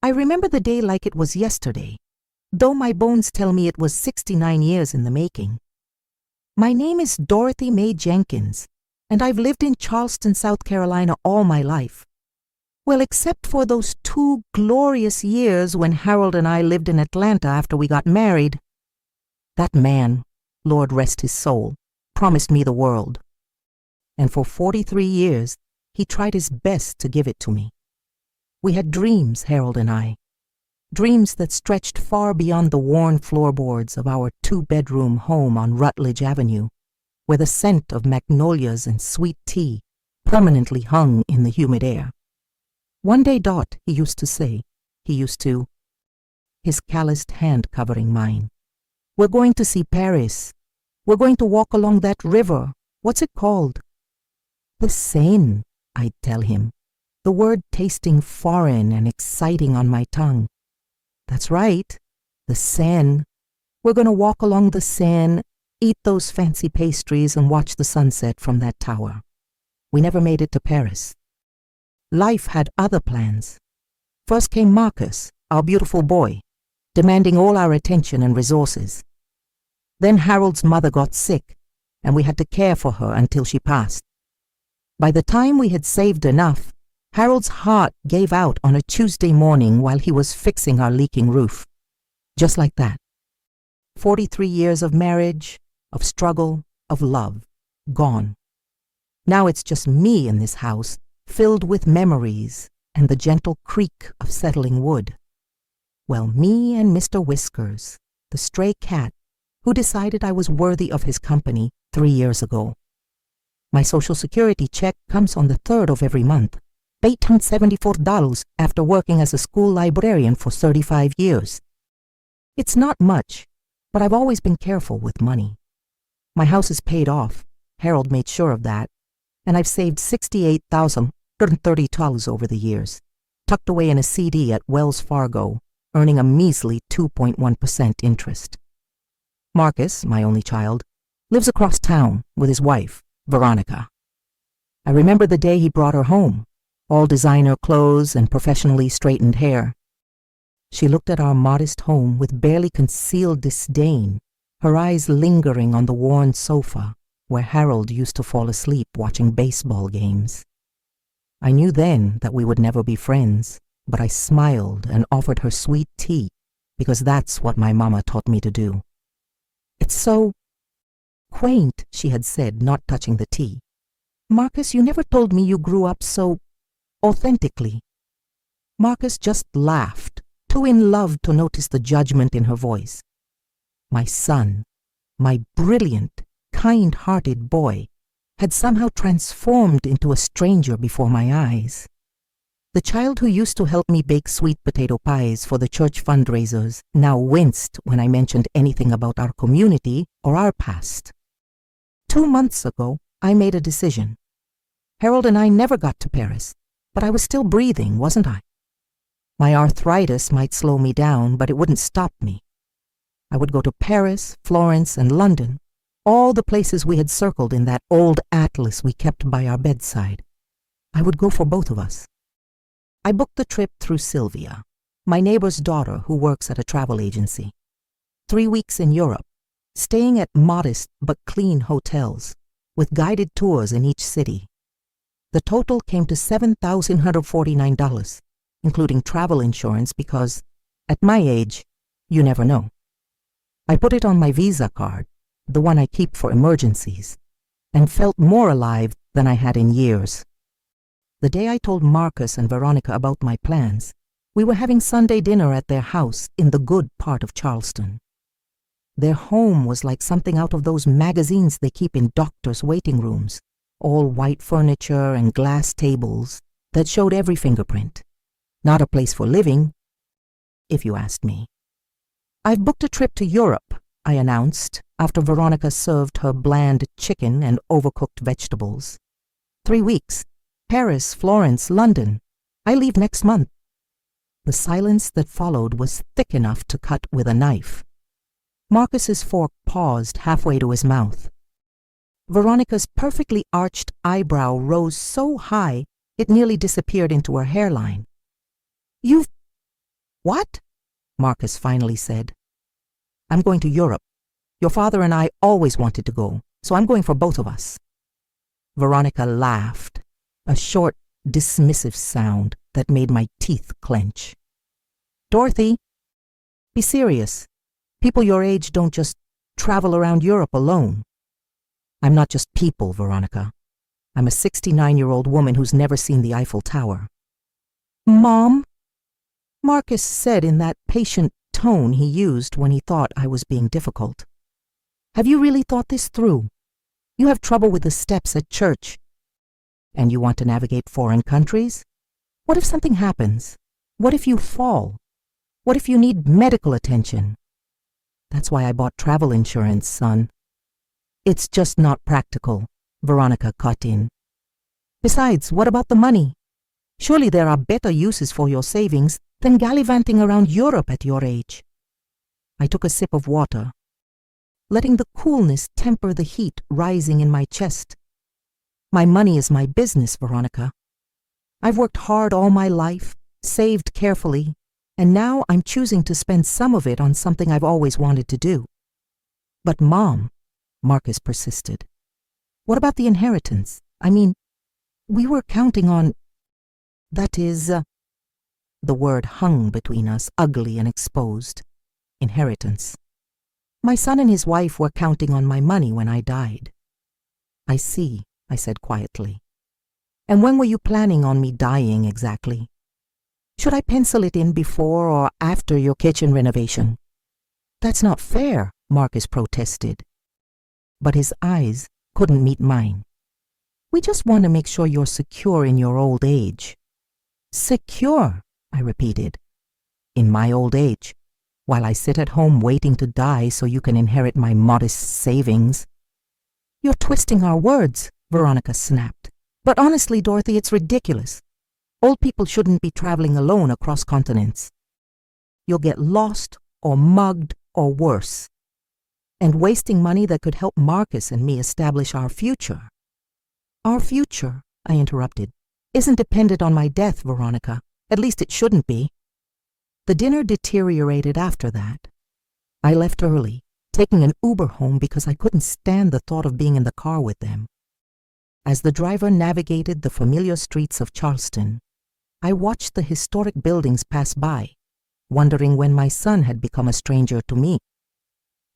I remember the day like it was yesterday, though my bones tell me it was 69 years in the making. My name is Dorothy Mae Jenkins, and I've lived in Charleston, South Carolina all my life. Well, except for those 2 glorious years when Harold and I lived in Atlanta after we got married. That man, Lord rest his soul, promised me the world. And for 43 years, he tried his best to give it to me. We had dreams, Harold and I. Dreams that stretched far beyond the worn floorboards of our 2-bedroom home on Rutledge Avenue, where the scent of magnolias and sweet tea permanently hung in the humid air. One day, Dot, he used to say, his calloused hand covering mine, we're going to see Paris. We're going to walk along that river. What's it called? The Seine, I'd tell him, the word tasting foreign and exciting on my tongue. That's right, the Seine. We're going to walk along the Seine, eat those fancy pastries, and watch the sunset from that tower. We never made it to Paris. Life had other plans. First came Marcus, our beautiful boy, demanding all our attention and resources. Then Harold's mother got sick, and we had to care for her until she passed. By the time we had saved enough, Harold's heart gave out on a Tuesday morning while he was fixing our leaking roof. Just like that. 43 years of marriage, of struggle, of love, gone. Now it's just me in this house, filled with memories and the gentle creak of settling wood. Well, me and Mr. Whiskers, the stray cat, who decided I was worthy of his company 3 years ago. My Social Security check comes on the 3rd of every month. $874 after working as a school librarian for 35 years. It's not much, but I've always been careful with money. My house is paid off, Harold made sure of that, and I've saved $68,030 over the years, tucked away in a CD at Wells Fargo, earning a measly 2.1% interest. Marcus, my only child, lives across town with his wife, Veronica. I remember the day he brought her home, all designer clothes and professionally straightened hair. She looked at our modest home with barely concealed disdain, her eyes lingering on the worn sofa where Harold used to fall asleep watching baseball games. I knew then that we would never be friends, but I smiled and offered her sweet tea because that's what my mama taught me to do. It's so quaint, she had said, not touching the tea. Marcus, you never told me you grew up so authentically. Marcus just laughed, too in love to notice the judgment in her voice. My son, my brilliant, kind-hearted boy, had somehow transformed into a stranger before my eyes. The child who used to help me bake sweet potato pies for the church fundraisers now winced when I mentioned anything about our community or our past. 2 months ago, I made a decision. Harold and I never got to Paris, but I was still breathing, wasn't I? My arthritis might slow me down, but it wouldn't stop me. I would go to Paris, Florence, and London, all the places we had circled in that old atlas we kept by our bedside. I would go for both of us. I booked the trip through Sylvia, my neighbor's daughter who works at a travel agency. 3 weeks in Europe, staying at modest but clean hotels, with guided tours in each city. The total came to $7,149, including travel insurance because, at my age, you never know. I put it on my Visa card, the one I keep for emergencies, and felt more alive than I had in years. The day I told Marcus and Veronica about my plans, we were having Sunday dinner at their house in the good part of Charleston. Their home was like something out of those magazines they keep in doctors' waiting rooms, all white furniture and glass tables that showed every fingerprint. Not a place for living, if you asked me. I've booked a trip to Europe, I announced after Veronica served her bland chicken and overcooked vegetables. 3 weeks. Paris, Florence, London. I leave next month. The silence that followed was thick enough to cut with a knife. Marcus's fork paused halfway to his mouth. Veronica's perfectly arched eyebrow rose so high it nearly disappeared into her hairline. What? Marcus finally said. I'm going to Europe. Your father and I always wanted to go, so I'm going for both of us. Veronica laughed, a short, dismissive sound that made my teeth clench. Dorothy, be serious. People your age don't just travel around Europe alone. I'm not just people, Veronica. I'm a 69-year-old woman who's never seen the Eiffel Tower. Mom? Marcus said in that patient tone he used when he thought I was being difficult. Have you really thought this through? You have trouble with the steps at church. And you want to navigate foreign countries? What if something happens? What if you fall? What if you need medical attention? That's why I bought travel insurance, son. It's just not practical, Veronica cut in. Besides, what about the money? Surely there are better uses for your savings than gallivanting around Europe at your age. I took a sip of water, letting the coolness temper the heat rising in my chest. My money is my business, Veronica. I've worked hard all my life, saved carefully, and now I'm choosing to spend some of it on something I've always wanted to do. But Mom, Marcus persisted, what about the inheritance? I mean, we were counting on... That is... The word hung between us, ugly and exposed. Inheritance. My son and his wife were counting on my money when I died. I see, I said quietly. And when were you planning on me dying exactly? Should I pencil it in before or after your kitchen renovation? That's not fair, Marcus protested. But his eyes couldn't meet mine. We just want to make sure you're secure in your old age. Secure, I repeated. In my old age, while I sit at home waiting to die so you can inherit my modest savings. You're twisting our words, Veronica snapped. But honestly, Dorothy, it's ridiculous. Old people shouldn't be traveling alone across continents. You'll get lost or mugged or worse. And wasting money that could help Marcus and me establish our future. Our future, I interrupted, isn't dependent on my death, Veronica. At least it shouldn't be. The dinner deteriorated after that. I left early, taking an Uber home because I couldn't stand the thought of being in the car with them. As the driver navigated the familiar streets of Charleston, I watched the historic buildings pass by, wondering when my son had become a stranger to me.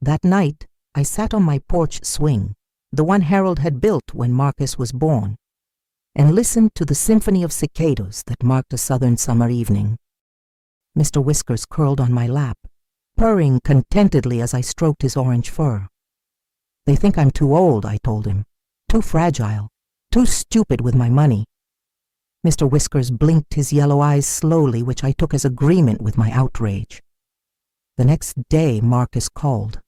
That night, I sat on my porch swing, the one Harold had built when Marcus was born, and listened to the symphony of cicadas that marked a southern summer evening. Mr. Whiskers curled on my lap, purring contentedly as I stroked his orange fur. They think I'm too old, I told him, too fragile, too stupid with my money. Mr. Whiskers blinked his yellow eyes slowly, which I took as agreement with my outrage. The next day, Marcus called.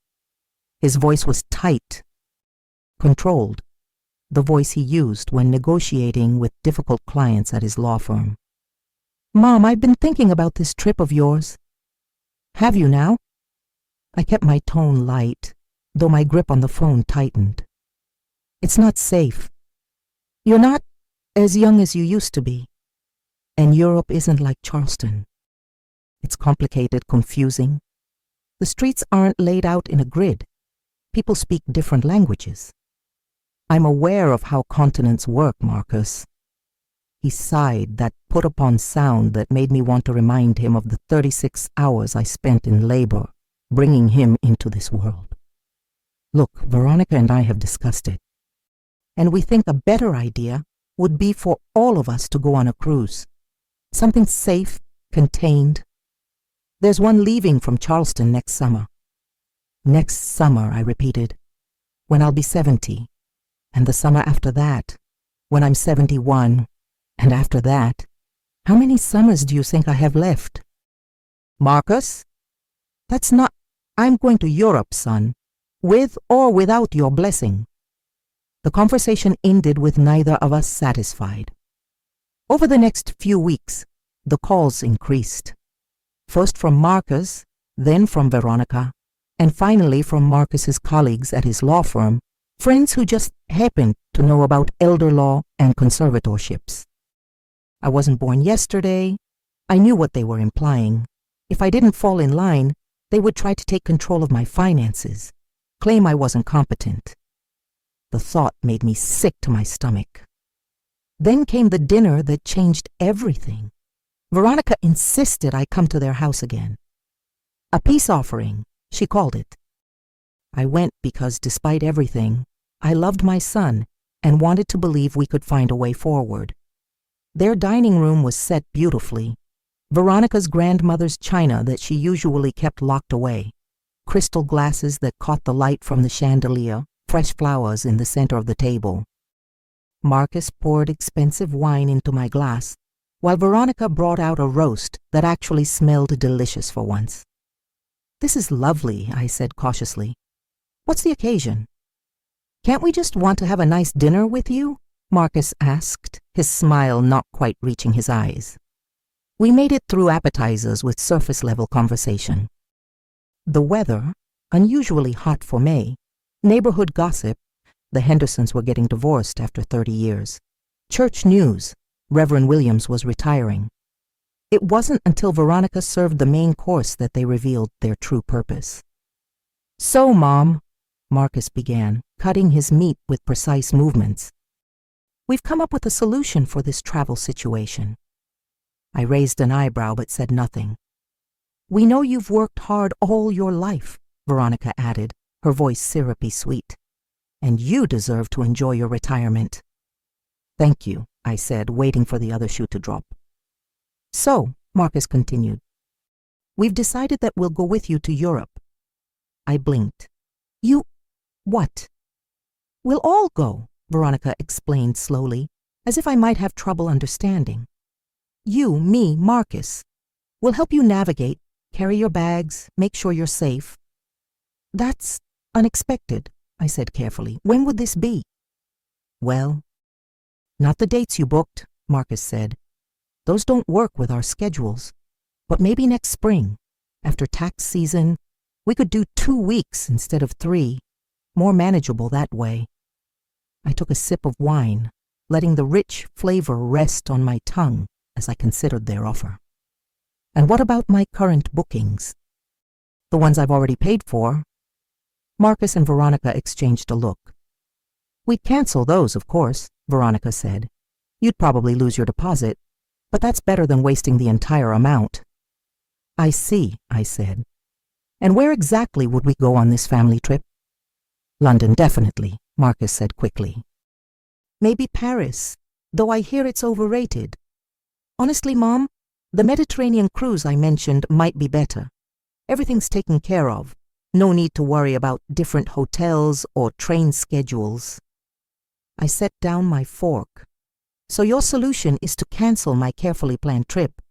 His voice was tight, controlled, the voice he used when negotiating with difficult clients at his law firm. Mom, I've been thinking about this trip of yours. Have you now? I kept my tone light, though my grip on the phone tightened. It's not safe. You're not as young as you used to be. And Europe isn't like Charleston. It's complicated, confusing. The streets aren't laid out in a grid. People speak different languages. I'm aware of how continents work, Marcus. He sighed, that put-upon sound that made me want to remind him of the 36 hours I spent in labor, bringing him into this world. Look, Veronica and I have discussed it, and we think a better idea would be for all of us to go on a cruise. Something safe, contained. There's one leaving from Charleston next summer. Next summer, I repeated, when I'll be 70. And the summer after that, when I'm 71, and after that, how many summers do you think I have left? Marcus? That's not... I'm going to Europe, son, with or without your blessing. The conversation ended with neither of us satisfied. Over the next few weeks, the calls increased. First from Marcus, then from Veronica, and finally from Marcus's colleagues at his law firm, friends who just happened to know about elder law and conservatorships. I wasn't born yesterday. I knew what they were implying. If I didn't fall in line, they would try to take control of my finances, claim I wasn't competent. The thought made me sick to my stomach. Then came the dinner that changed everything. Veronica insisted I come to their house again. A peace offering, she called it. I went because, despite everything, I loved my son and wanted to believe we could find a way forward. Their dining room was set beautifully. Veronica's grandmother's china that she usually kept locked away, crystal glasses that caught the light from the chandelier, fresh flowers in the center of the table. Marcus poured expensive wine into my glass, while Veronica brought out a roast that actually smelled delicious for once. "This is lovely," I said cautiously. "What's the occasion?" "Can't we just want to have a nice dinner with you?" Marcus asked, his smile not quite reaching his eyes. We made it through appetizers with surface-level conversation. The weather, unusually hot for May, neighborhood gossip, the Hendersons were getting divorced after 30 years, church news, Reverend Williams was retiring. It wasn't until Veronica served the main course that they revealed their true purpose. "So, Mom," Marcus began, cutting his meat with precise movements, "we've come up with a solution for this travel situation." I raised an eyebrow but said nothing. "We know you've worked hard all your life," Veronica added, her voice syrupy sweet, "and you deserve to enjoy your retirement." "Thank you," I said, waiting for the other shoe to drop. "So," Marcus continued, "we've decided that we'll go with you to Europe." I blinked. "You... what?" "We'll all go," Veronica explained slowly, as if I might have trouble understanding. "You, me, Marcus. We'll help you navigate, carry your bags, make sure you're safe." "That's unexpected," I said carefully. "When would this be?" "Well, not the dates you booked," Marcus said. "Those don't work with our schedules. But maybe next spring, after tax season, we could do 2 weeks instead of 3, more manageable that way." I took a sip of wine, letting the rich flavor rest on my tongue as I considered their offer. "And what about my current bookings?" "The ones I've already paid for?" Marcus and Veronica exchanged a look. "We'd cancel those, of course," Veronica said. "You'd probably lose your deposit, but that's better than wasting the entire amount." "I see," I said. "And where exactly would we go on this family trip?" "London, definitely," Marcus said quickly. "Maybe Paris, though I hear it's overrated. Honestly, Mom, the Mediterranean cruise I mentioned might be better. Everything's taken care of. No need to worry about different hotels or train schedules." I set down my fork. "So your solution is to cancel my carefully planned trip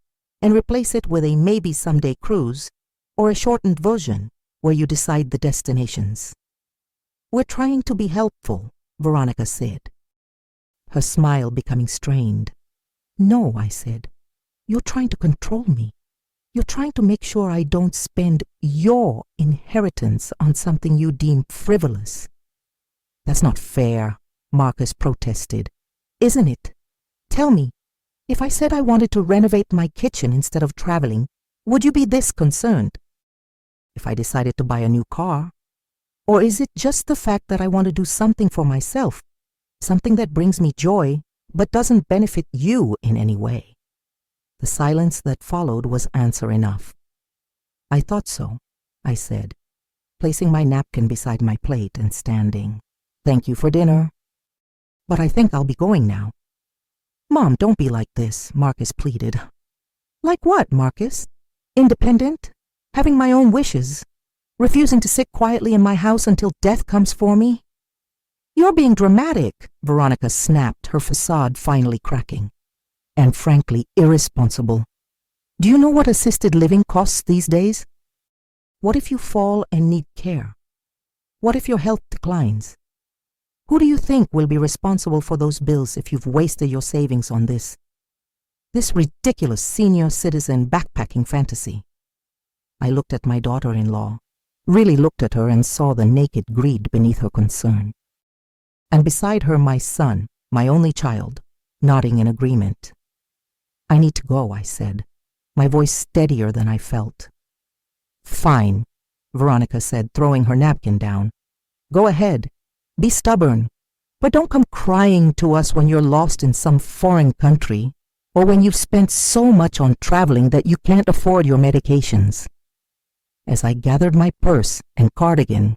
and replace it with a maybe someday cruise or a shortened version where you decide the destinations." "We're trying to be helpful," Veronica said, her smile becoming strained. "No," I said. "You're trying to control me. You're trying to make sure I don't spend your inheritance on something you deem frivolous." "That's not fair," Marcus protested. "Isn't it? Tell me, if I said I wanted to renovate my kitchen instead of traveling, would you be this concerned? If I decided to buy a new car? Or is it just the fact that I want to do something for myself, something that brings me joy but doesn't benefit you in any way?" The silence that followed was answer enough. "I thought so," I said, placing my napkin beside my plate and standing. "Thank you for dinner. But I think I'll be going now." "Mom, don't be like this," Marcus pleaded. "Like what, Marcus? Independent? Having my own wishes? Refusing to sit quietly in my house until death comes for me?" "You're being dramatic," Veronica snapped, her facade finally cracking. "And frankly irresponsible. Do you know what assisted living costs these days? What if you fall and need care? What if your health declines? Who do you think will be responsible for those bills if you've wasted your savings on this ridiculous senior citizen backpacking fantasy?" I looked at my daughter-in-law, really looked at her and saw the naked greed beneath her concern. And beside her my son, my only child, nodding in agreement. "I need to go," I said. my voice steadier than I felt. "Fine," Veronica said, throwing her napkin down. "Go ahead. Be stubborn. But don't come crying to us when you're lost in some foreign country, or when you've spent so much on traveling that you can't afford your medications." As I gathered my purse and cardigan,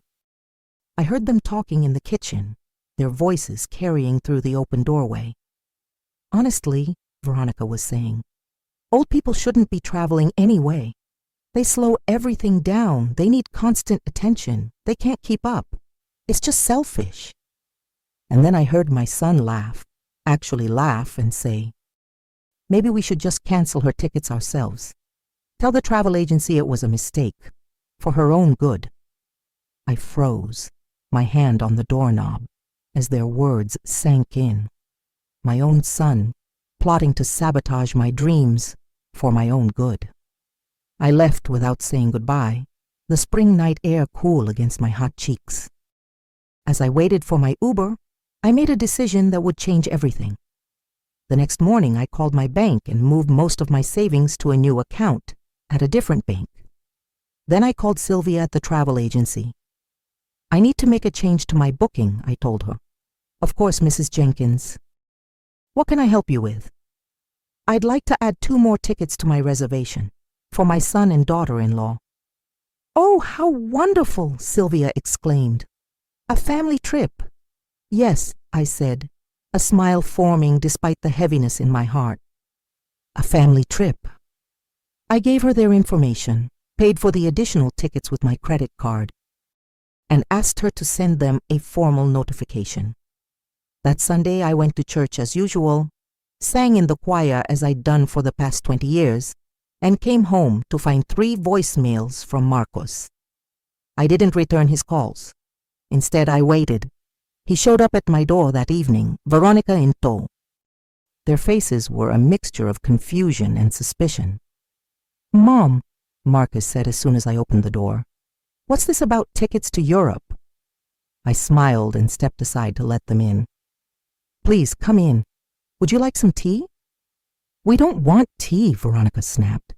I heard them talking in the kitchen, their voices carrying through the open doorway. "Honestly," Veronica was saying, "old people shouldn't be traveling anyway. They slow everything down. They need constant attention. They can't keep up. It's just selfish." And then I heard my son laugh, actually laugh, and say, "Maybe we should just cancel her tickets ourselves. Tell the travel agency it was a mistake, for her own good." I froze, my hand on the doorknob, as their words sank in. My own son, plotting to sabotage my dreams for my own good. I left without saying goodbye, the spring night air cool against my hot cheeks. As I waited for my Uber, I made a decision that would change everything. The next morning, I called my bank and moved most of my savings to a new account at a different bank. Then I called Sylvia at the travel agency. "I need to make a change to my booking," I told her. "Of course, Mrs. Jenkins. What can I help you with?" "I'd like to add 2 more tickets to my reservation for my son and daughter-in-law." "Oh, how wonderful!" Sylvia exclaimed. "A family trip?" "Yes," I said, a smile forming despite the heaviness in my heart. "A family trip." I gave her their information, paid for the additional tickets with my credit card, and asked her to send them a formal notification. That Sunday I went to church as usual, sang in the choir as I'd done for the past 20 years, and came home to find 3 voicemails from Marcos. I didn't return his calls. Instead, I waited. He showed up at my door that evening, Veronica in tow. Their faces were a mixture of confusion and suspicion. "Mom," Marcus said as soon as I opened the door, "what's this about tickets to Europe?" I smiled and stepped aside to let them in. "Please, come in. Would you like some tea?" "We don't want tea," Veronica snapped.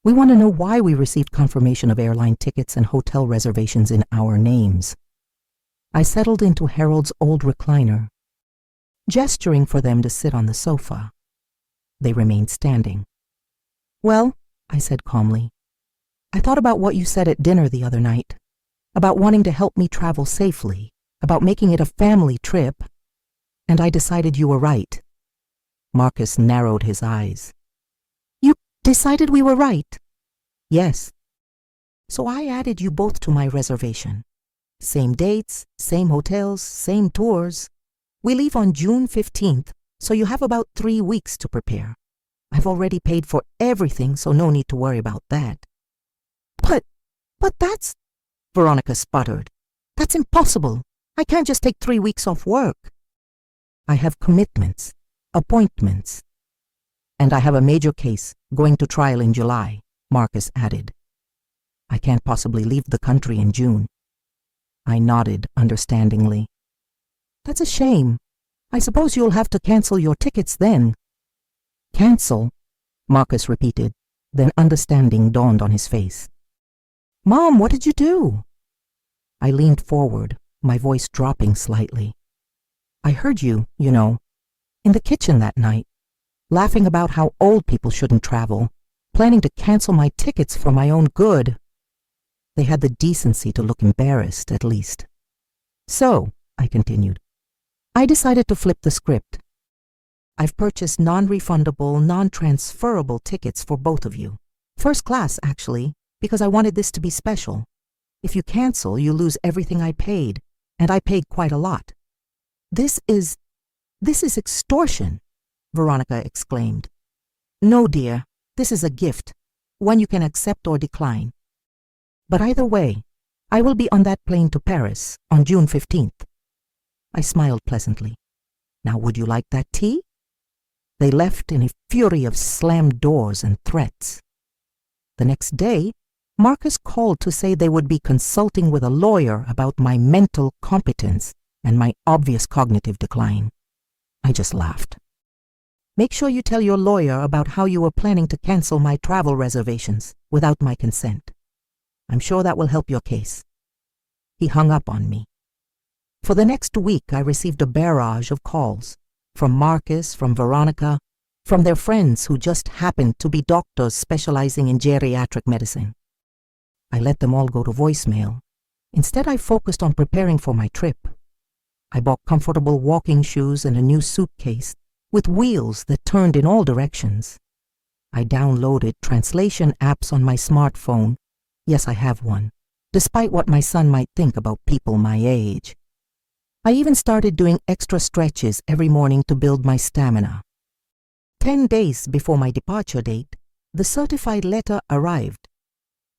"We want to know why we received confirmation of airline tickets and hotel reservations in our names." I settled into Harold's old recliner, gesturing for them to sit on the sofa. They remained standing. "Well," I said calmly, "I thought about what you said at dinner the other night, about wanting to help me travel safely, about making it a family trip, and I decided you were right." Marcus narrowed his eyes. "You decided we were right?" "Yes." "So I added you both to my reservation. Same dates, same hotels, same tours. We leave on June 15th, so you have about 3 weeks to prepare. I've already paid for everything, so no need to worry about that." But that's," Veronica sputtered. "That's impossible. I can't just take 3 weeks off work." "I have commitments, appointments. And I have a major case going to trial in July," Marcus added. "I can't possibly leave the country in June." I nodded understandingly. "That's a shame. I suppose you'll have to cancel your tickets then." "Cancel?" Marcus repeated, then understanding dawned on his face. "Mom, what did you do?" I leaned forward, my voice dropping slightly. "I heard you, in the kitchen that night, laughing about how old people shouldn't travel, planning to cancel my tickets for my own good." They had the decency to look embarrassed, at least. "So," I continued, "I decided to flip the script. I've purchased non-refundable, non-transferable tickets for both of you. First class, actually, because I wanted this to be special. If you cancel, you lose everything I paid, and I paid quite a lot." This is extortion," Veronica exclaimed. "No, dear, this is a gift, one you can accept or decline. But either way, I will be on that plane to Paris on June 15th. I smiled pleasantly. "Now, would you like that tea?" They left in a fury of slammed doors and threats. The next day, Marcus called to say they would be consulting with a lawyer about my mental competence and my obvious cognitive decline. I just laughed. Make sure you tell your lawyer about how you were planning to cancel my travel reservations without my consent. I'm sure that will help your case." He hung up on me. For the next week, I received a barrage of calls from Marcus, from Veronica, from their friends who just happened to be doctors specializing in geriatric medicine. I let them all go to voicemail. Instead, I focused on preparing for my trip. I bought comfortable walking shoes and a new suitcase with wheels that turned in all directions. I downloaded translation apps on my smartphone. Yes, I have one, despite what my son might think about people my age. I even started doing extra stretches every morning to build my stamina. 10 days before my departure date, the certified letter arrived.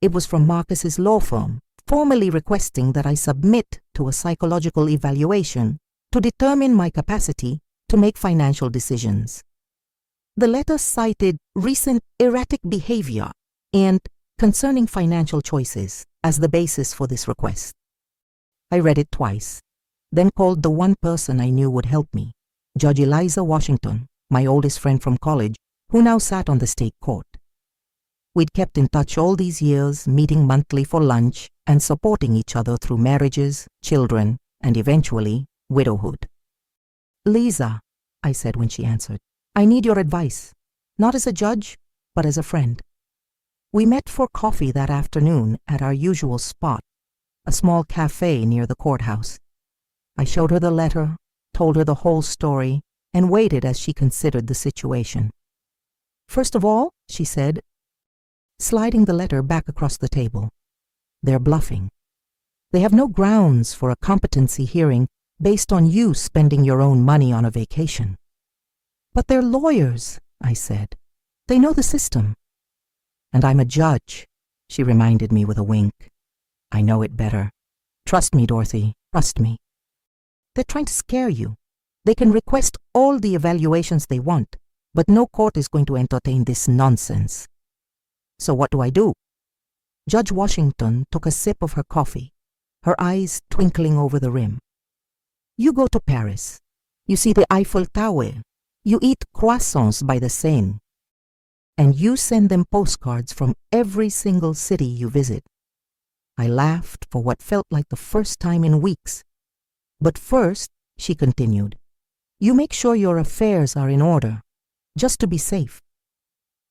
It was from Marcus's law firm, formally requesting that I submit to a psychological evaluation to determine my capacity to make financial decisions. The letter cited recent erratic behavior and concerning financial choices as the basis for this request. I read it twice, then called the one person I knew would help me, Judge Eliza Washington, my oldest friend from college, who now sat on the state court. We'd kept in touch all these years, meeting monthly for lunch and supporting each other through marriages, children, and eventually widowhood. "Lisa," I said when she answered, "I need your advice, not as a judge, but as a friend." We met for coffee that afternoon at our usual spot, a small cafe near the courthouse. I showed her the letter, told her the whole story, and waited as she considered the situation. "First of all," she said, sliding the letter back across the table, "they're bluffing. They have no grounds for a competency hearing based on you spending your own money on a vacation." "But they're lawyers," I said. "They know the system." "And I'm a judge," she reminded me with a wink. "I know it better. Trust me, Dorothy, trust me. They're trying to scare you. They can request all the evaluations they want, but no court is going to entertain this nonsense." "So what do I do?" Judge Washington took a sip of her coffee, her eyes twinkling over the rim. "You go to Paris. You see the Eiffel Tower. You eat croissants by the Seine. And you send them postcards from every single city you visit." I laughed for what felt like the first time in weeks. "But first," she continued, "you make sure your affairs are in order, just to be safe."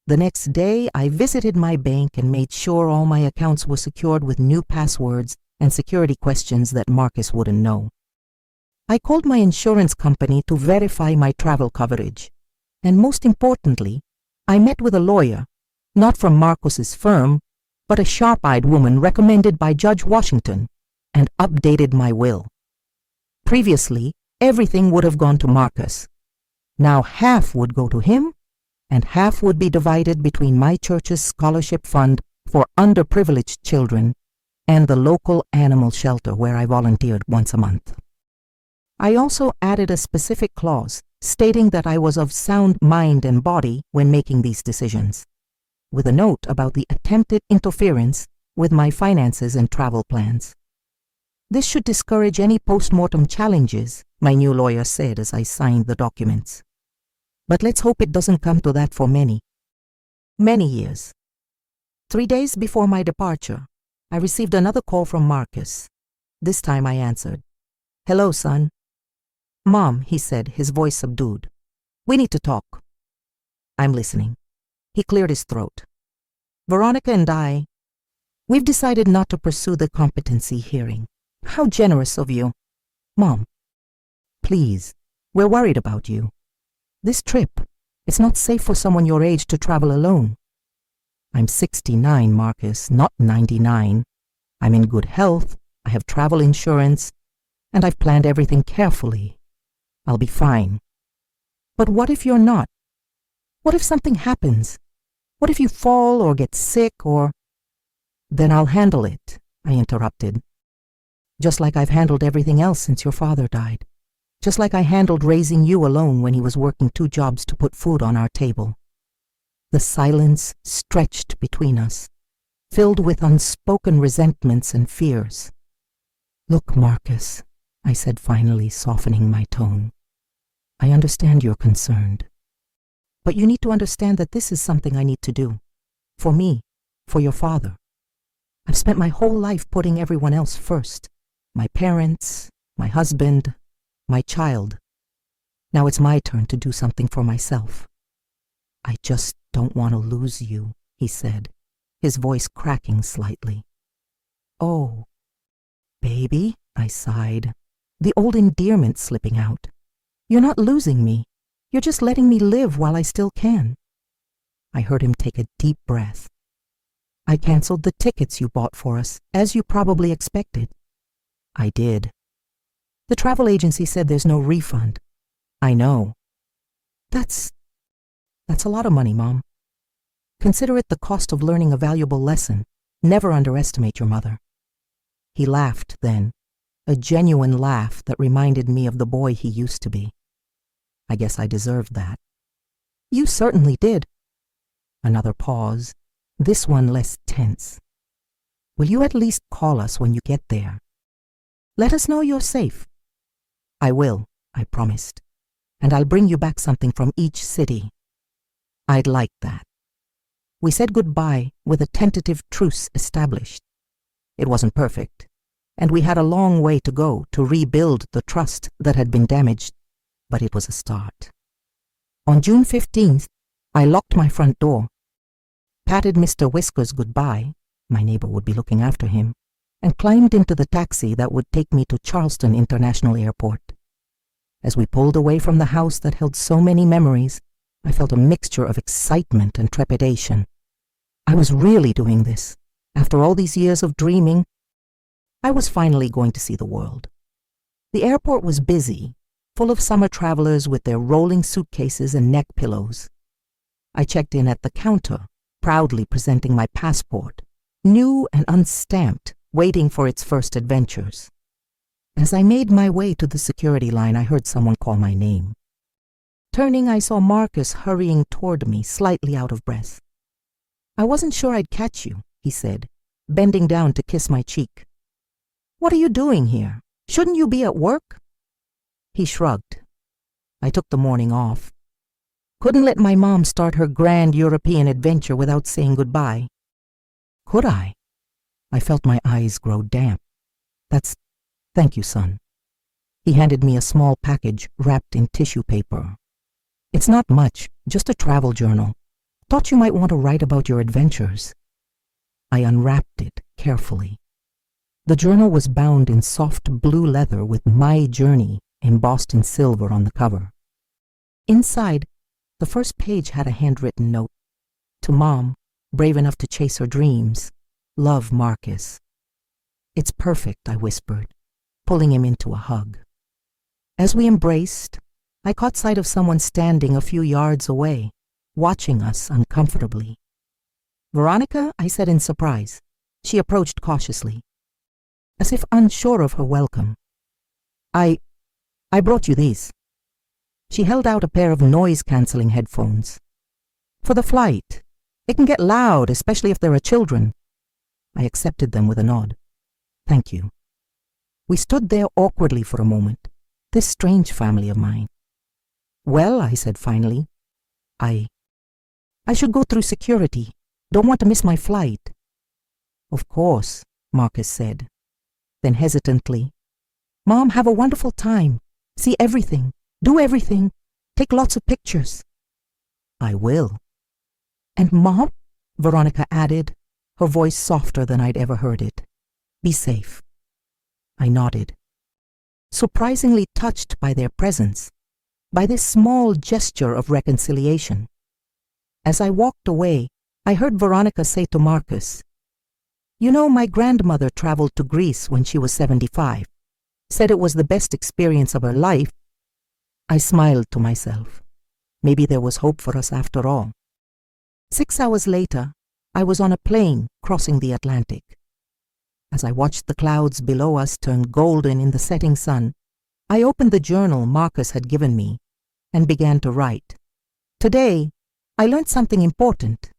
The next day, I visited my bank and made sure all my accounts were secured with new passwords and security questions that Marcus wouldn't know. I called my insurance company to verify my travel coverage. And most importantly, I met with a lawyer, not from Marcus's firm, but a sharp-eyed woman recommended by Judge Washington, and updated my will. Previously, everything would have gone to Marcus. Now half would go to him, and half would be divided between my church's scholarship fund for underprivileged children and the local animal shelter where I volunteered once a month. I also added a specific clause stating that I was of sound mind and body when making these decisions, with a note about the attempted interference with my finances and travel plans. "This should discourage any post-mortem challenges," my new lawyer said as I signed the documents. "But let's hope it doesn't come to that for many years." 3 days before my departure, I received another call from Marcus. This time I answered. "Hello, son." "Mom," he said, his voice subdued. "We need to talk." "I'm listening." He cleared his throat. "Veronica and we've decided not to pursue the competency hearing." "How generous of you." "Mom, please, we're worried about you. This trip, it's not safe for someone your age to travel alone." "I'm 69, Marcus, not 99. I'm in good health, I have travel insurance, and I've planned everything carefully. I'll be fine." "But what if you're not? What if something happens? What if you fall or get sick or—" "Then I'll handle it," I interrupted. "Just like I've handled everything else since your father died. Just like I handled raising you alone when he was working 2 jobs to put food on our table." The silence stretched between us, filled with unspoken resentments and fears. "Look, Marcus," I said finally, softening my tone. "I understand you're concerned. But you need to understand that this is something I need to do. For me, for your father. I've spent my whole life putting everyone else first. My parents, my husband, my child. Now it's my turn to do something for myself. I just don't want to lose you, he said, his voice cracking slightly. Oh, baby, I sighed, the old endearment slipping out. You're not losing me. You're just letting me live while I still can. I heard him take a deep breath. I canceled the tickets you bought for us, as you probably expected. I did. The travel agency said there's no refund. I know. That's a lot of money, Mom. Consider it the cost of learning a valuable lesson. Never underestimate your mother. He laughed then, a genuine laugh that reminded me of the boy he used to be. I guess I deserved that. You certainly did. Another pause, this one less tense. Will you at least call us when you get there? Let us know you're safe. I will, I promised. And I'll bring you back something from each city. I'd like that. We said goodbye with a tentative truce established. It wasn't perfect, and we had a long way to go to rebuild the trust that had been damaged, but it was a start. On June 15th, I locked my front door, patted Mr. Whiskers goodbye, my neighbor would be looking after him, and climbed into the taxi that would take me to Charleston International Airport. As we pulled away from the house that held so many memories, I felt a mixture of excitement and trepidation. I was really doing this. After all these years of dreaming, I was finally going to see the world. The airport was busy, full of summer travelers with their rolling suitcases and neck pillows. I checked in at the counter, proudly presenting my passport, new and unstamped, waiting for its first adventures. As I made my way to the security line, I heard someone call my name. Turning, I saw Marcus hurrying toward me, slightly out of breath. I wasn't sure I'd catch you, he said, bending down to kiss my cheek. What are you doing here? Shouldn't you be at work? He shrugged. I took the morning off. Couldn't let my mom start her grand European adventure without saying goodbye. Could I? I felt my eyes grow damp. Thank you, son. He handed me a small package wrapped in tissue paper. It's not much, just a travel journal. Thought you might want to write about your adventures. I unwrapped it carefully. The journal was bound in soft blue leather with My Journey embossed in silver on the cover. Inside, the first page had a handwritten note. To Mom, brave enough to chase her dreams. Love, Marcus. It's perfect, I whispered, pulling him into a hug. As we embraced, I caught sight of someone standing a few yards away, watching us uncomfortably. Veronica, I said in surprise. She approached cautiously, as if unsure of her welcome. I brought you these. She held out a pair of noise-canceling headphones. For the flight. It can get loud, especially if there are children. I accepted them with a nod. Thank you. We stood there awkwardly for a moment, this strange family of mine. Well, I said finally, I should go through security. Don't want to miss my flight. Of course, Marcus said. Then hesitantly, Mom, have a wonderful time. See everything. Do everything. Take lots of pictures. I will. And Mom, Veronica added, her voice softer than I'd ever heard it. Be safe. I nodded, surprisingly touched by their presence, by this small gesture of reconciliation. As I walked away, I heard Veronica say to Marcus, You know, my grandmother traveled to Greece when she was 75, said it was the best experience of her life. I smiled to myself. Maybe there was hope for us after all. 6 hours later, I was on a plane crossing the Atlantic. As I watched the clouds below us turn golden in the setting sun, I opened the journal Marcus had given me and began to write. Today, I learned something important.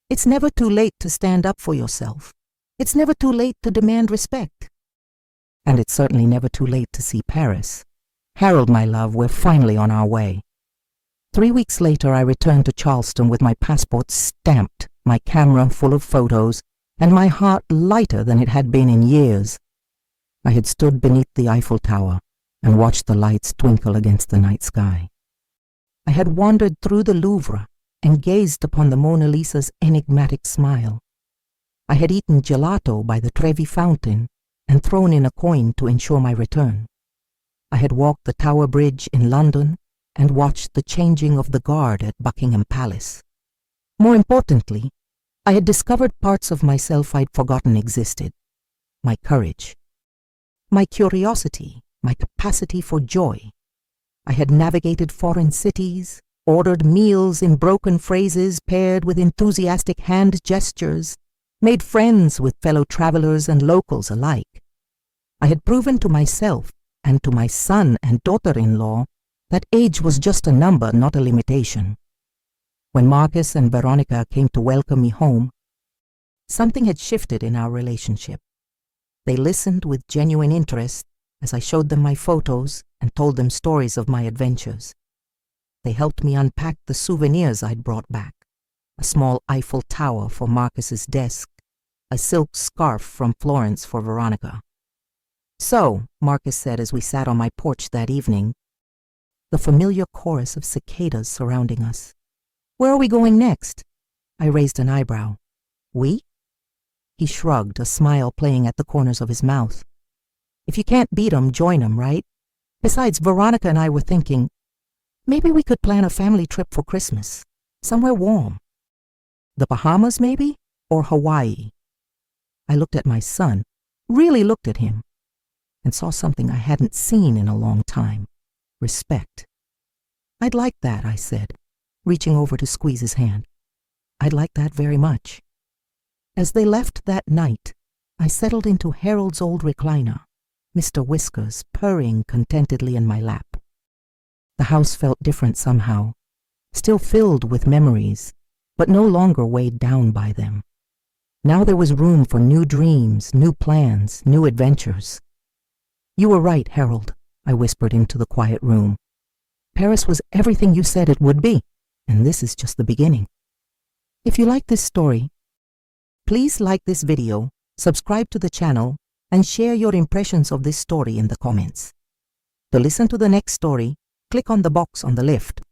It's never too late to stand up for yourself. It's never too late to demand respect. And it's certainly never too late to see Paris. Harold, my love, we're finally on our way. 3 weeks later, I returned to Charleston with my passport stamped, my camera full of photos, and my heart lighter than it had been in years. I had stood beneath the Eiffel Tower and watched the lights twinkle against the night sky. I had wandered through the Louvre and gazed upon the Mona Lisa's enigmatic smile. I had eaten gelato by the Trevi Fountain and thrown in a coin to ensure my return. I had walked the Tower Bridge in London and watched the changing of the guard at Buckingham Palace. More importantly, I had discovered parts of myself I'd forgotten existed. My courage, my curiosity, my capacity for joy. I had navigated foreign cities, ordered meals in broken phrases paired with enthusiastic hand gestures, made friends with fellow travelers and locals alike. I had proven to myself and to my son and daughter-in-law that age was just a number, not a limitation. When Marcus and Veronica came to welcome me home, something had shifted in our relationship. They listened with genuine interest as I showed them my photos and told them stories of my adventures. They helped me unpack the souvenirs I'd brought back: a small Eiffel Tower for Marcus's desk, a silk scarf from Florence for Veronica. "So," Marcus said as we sat on my porch that evening, the familiar chorus of cicadas surrounding us. "Where are we going next?" I raised an eyebrow. "We?" He shrugged, a smile playing at the corners of his mouth. "If you can't beat 'em, join 'em, right? Besides, Veronica and I were thinking, maybe we could plan a family trip for Christmas, somewhere warm. The Bahamas, maybe? Or Hawaii?" I looked at my son, really looked at him, and saw something I hadn't seen in a long time: respect. "I'd like that," I said, reaching over to squeeze his hand. "I'd like that very much." As they left that night, I settled into Harold's old recliner, Mr. Whiskers purring contentedly in my lap. The house felt different somehow, still filled with memories, but no longer weighed down by them. Now there was room for new dreams, new plans, new adventures. "You were right, Harold," I whispered into the quiet room. "Paris was everything you said it would be, and this is just the beginning." If you like this story, please like this video, subscribe to the channel, and share your impressions of this story in the comments. To listen to the next story, click on the box on the left.